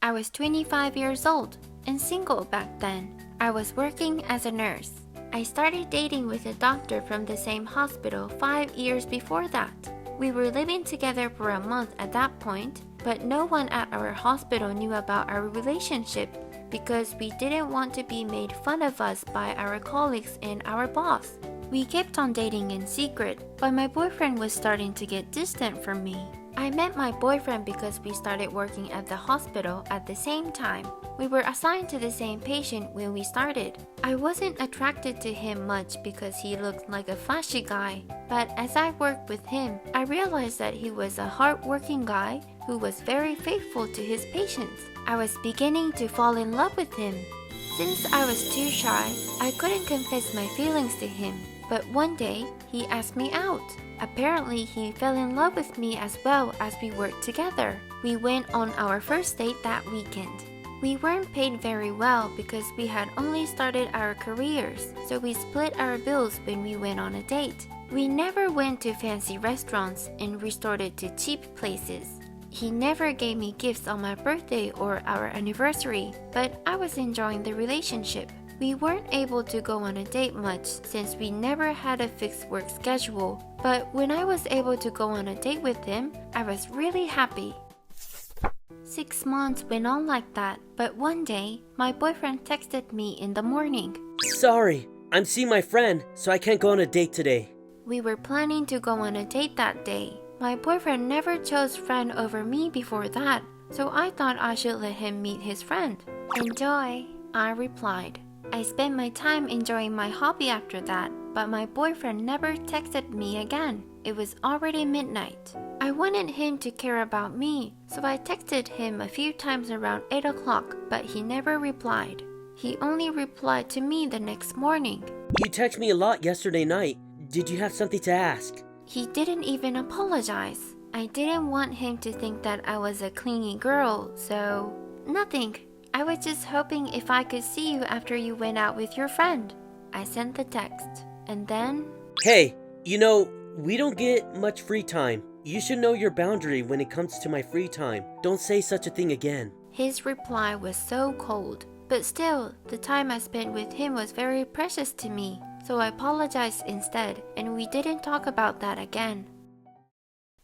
I was 25 years old and single back then. I was working as a nurse. I started dating with a doctor from the same hospital 5 years before that. We were living together for a month at that point, but no one at our hospital knew about our relationship because we didn't want to be made fun of us by our colleagues and our boss. We kept on dating in secret, but my boyfriend was starting to get distant from me. I met my boyfriend because we started working at the hospital at the same time. We were assigned to the same patient when we started. I wasn't attracted to him much because he looked like a flashy guy, but as I worked with him, I realized that he was a hard-working guy who was very faithful to his patients. I was beginning to fall in love with him. Since I was too shy, I couldn't confess my feelings to him, but one day, he asked me out. Apparently, he fell in love with me as well as we worked together. We went on our first date that weekend. We weren't paid very well because we had only started our careers, so we split our bills when we went on a date. We never went to fancy restaurants and resorted to cheap places. He never gave me gifts on my birthday or our anniversary, but I was enjoying the relationship. We weren't able to go on a date much since we never had a fixed work schedule, but when I was able to go on a date with him, I was really happy. 6 months went on like that, but one day, my boyfriend texted me in the morning. Sorry, I'm seeing my friend, so I can't go on a date today. We were planning to go on a date that day. My boyfriend never chose friend over me before that, so I thought I should let him meet his friend. Enjoy, I replied. I spent my time enjoying my hobby after that, but my boyfriend never texted me again. It was already midnight. I wanted him to care about me, so I texted him a few times around 8 o'clock, but he never replied. He only replied to me the next morning. You texted me a lot yesterday night. Did you have something to ask? He didn't even apologize. I didn't want him to think that I was a clingy girl, so nothing. I was just hoping if I could see you after you went out with your friend. I sent the text, and then... Hey, we don't get much free time. You should know your boundary when it comes to my free time. Don't say such a thing again. His reply was so cold, but still, the time I spent with him was very precious to me, so I apologized instead, and we didn't talk about that again.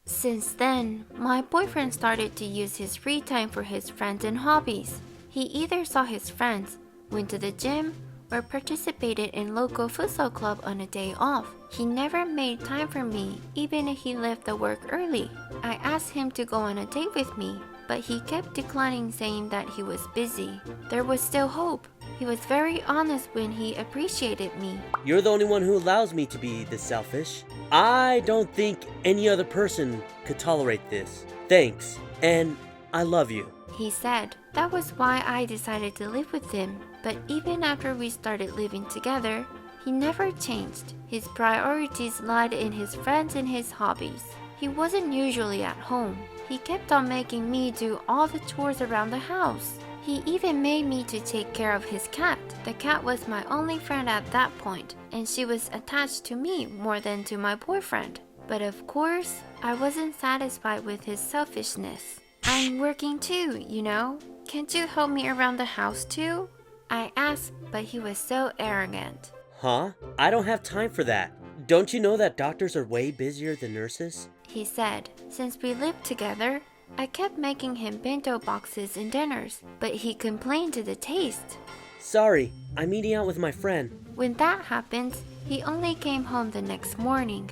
Since then, my boyfriend started to use his free time for his friends and hobbies. He either saw his friends, went to the gym, or participated in local futsal club on a day off. He never made time for me, even if he left the work early. I asked him to go on a date with me, but he kept declining, saying that he was busy. There was still hope. He was very honest when he appreciated me. You're the only one who allows me to be this selfish. I don't think any other person could tolerate this. Thanks, and I love you. He said. That was why I decided to live with him. But even after we started living together, he never changed. His priorities lied in his friends and his hobbies. He wasn't usually at home. He kept on making me do all the chores around the house. He even made me to take care of his cat. The cat was my only friend at that point, and she was attached to me more than to my boyfriend. But of course, I wasn't satisfied with his selfishness. I'm working too, Can't you help me around the house too? I asked, but he was so arrogant. Huh? I don't have time for that. Don't you know that doctors are way busier than nurses? He said. Since we lived together, I kept making him bento boxes and dinners, but he complained to the taste. Sorry, I'm eating out with my friend. When that happened, he only came home the next morning.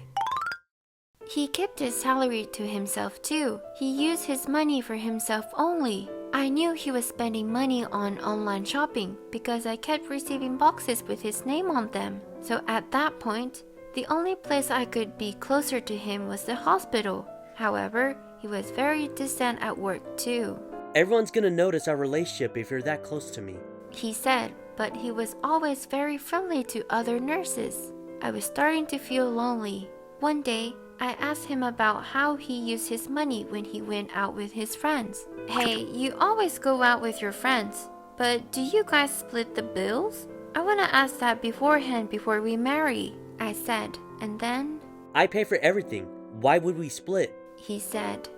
He kept his salary to himself too. He used his money for himself only. I knew he was spending money on online shopping because I kept receiving boxes with his name on them. So at that point, the only place I could be closer to him was the hospital. However, he was very distant at work too. Everyone's gonna notice our relationship if you're that close to me. He said, but he was always very friendly to other nurses. I was starting to feel lonely. One day, I asked him about how he used his money when he went out with his friends. Hey, you always go out with your friends, but do you guys split the bills? I want to ask that beforehand before we marry, I said, and then... I pay for everything. Why would we split? He said.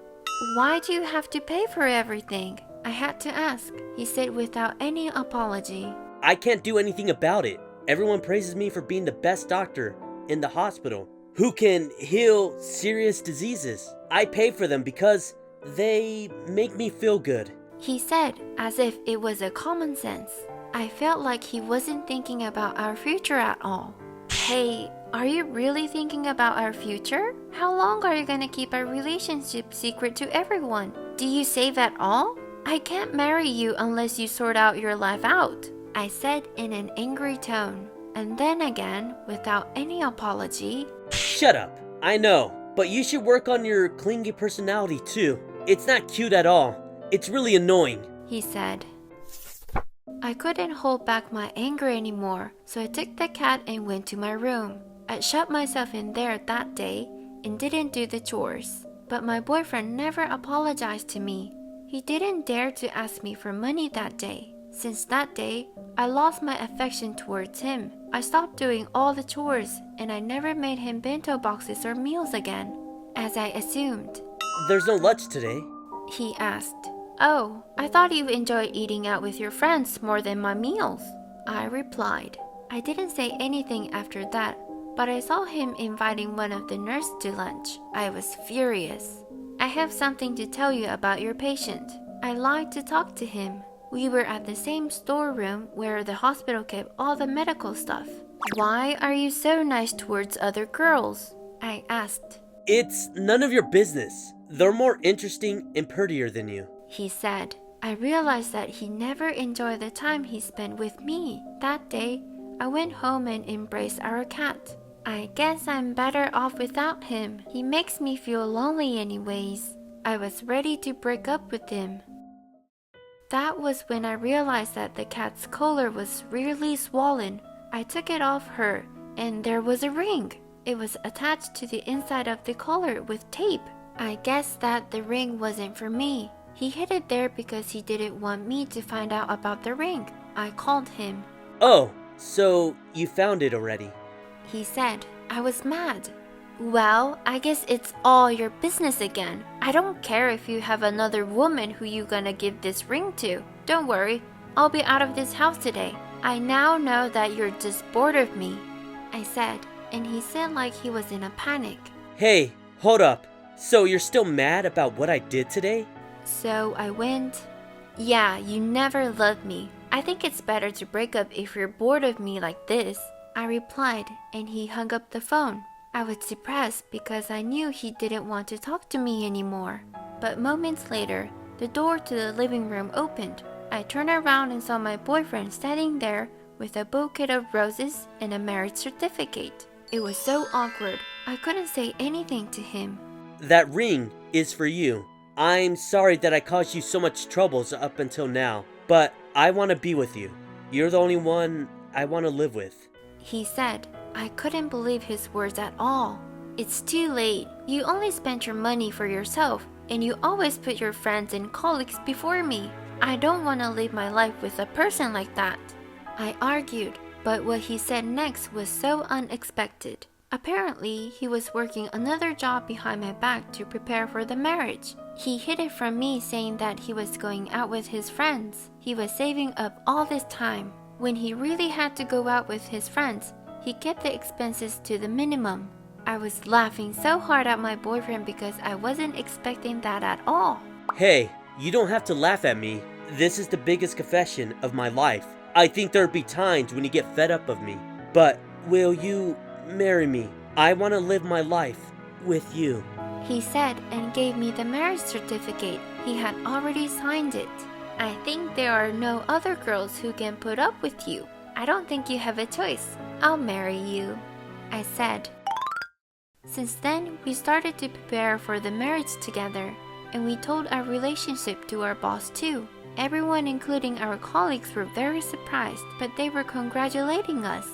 Why do you have to pay for everything? I had to ask, he said without any apology. I can't do anything about it. Everyone praises me for being the best doctor in the hospital who can heal serious diseases. I pay for them because they make me feel good. He said, as if it was a common sense. I felt like he wasn't thinking about our future at all. Hey, are you really thinking about our future? How long are you gonna keep our relationship secret to everyone? Do you save at all? I can't marry you unless you sort out your life out, I said in an angry tone. And then again, without any apology, Shut up. I know, but you should work on your clingy personality too. It's not cute at all. It's really annoying, he said. I couldn't hold back my anger anymore, so I took the cat and went to my room. I shut myself in there that day and didn't do the chores. But my boyfriend never apologized to me. He didn't dare to ask me for money that day. Since that day, I lost my affection towards him. I stopped doing all the chores and I never made him bento boxes or meals again, as I assumed. There's no lunch today, he asked. Oh, I thought you enjoyed eating out with your friends more than my meals, I replied. I didn't say anything after that, but I saw him inviting one of the nurses to lunch. I was furious. I have something to tell you about your patient. I lied to talk to him. We were at the same storeroom where the hospital kept all the medical stuff. Why are you so nice towards other girls? I asked. It's none of your business. They're more interesting and prettier than you, he said. I realized that he never enjoyed the time he spent with me. That day, I went home and embraced our cat. I guess I'm better off without him. He makes me feel lonely anyways. I was ready to break up with him. That was when I realized that the cat's collar was really swollen. I took it off her, and there was a ring. It was attached to the inside of the collar with tape. I guess that the ring wasn't for me. He hid it there because he didn't want me to find out about the ring. I called him. Oh, so you found it already, he said. I was mad. Well, I guess it's all your business again. I don't care if you have another woman who you gonna give this ring to. Don't worry, I'll be out of this house today. I now know that you're just bored of me, I said, and he said like he was in a panic. Hey, hold up. So you're still mad about what I did today? So I went, yeah, you never loved me. I think it's better to break up if you're bored of me like this, I replied, and he hung up the phone. I was depressed because I knew he didn't want to talk to me anymore. But moments later, the door to the living room opened. I turned around and saw my boyfriend standing there with a bouquet of roses and a marriage certificate. It was so awkward. I couldn't say anything to him. That ring is for you. I'm sorry that I caused you so much troubles up until now, but I want to be with you. You're the only one I want to live with, he said. I couldn't believe his words at all. It's too late. You only spent your money for yourself, and you always put your friends and colleagues before me. I don't want to live my life with a person like that, I argued, but what he said next was so unexpected. Apparently, he was working another job behind my back to prepare for the marriage. He hid it from me, saying that he was going out with his friends. He was saving up all this time. When he really had to go out with his friends, he kept the expenses to the minimum. I was laughing so hard at my boyfriend because I wasn't expecting that at all. Hey, you don't have to laugh at me. This is the biggest confession of my life. I think there'll be times when you get fed up of me. But will you marry me? I want to live my life with you, he said, and gave me the marriage certificate. He had already signed it. I think there are no other girls who can put up with you. I don't think you have a choice. I'll marry you, I said. Since then, we started to prepare for the marriage together, and we told our relationship to our boss too. Everyone, including our colleagues, were very surprised, but they were congratulating us.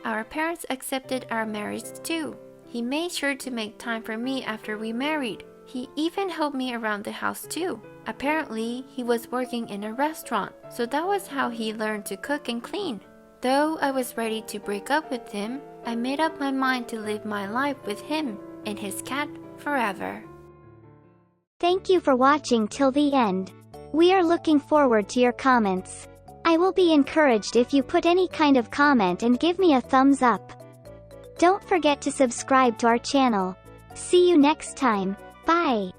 Our parents accepted our marriage too. He made sure to make time for me after we married. He even helped me around the house too. Apparently, he was working in a restaurant, so that was how he learned to cook and clean. Though I was ready to break up with him, I made up my mind to live my life with him and his cat forever. Thank you for watching till the end. We are looking forward to your comments. I will be encouraged if you put any kind of comment and give me a thumbs up. Don't forget to subscribe to our channel. See you next time. Bye.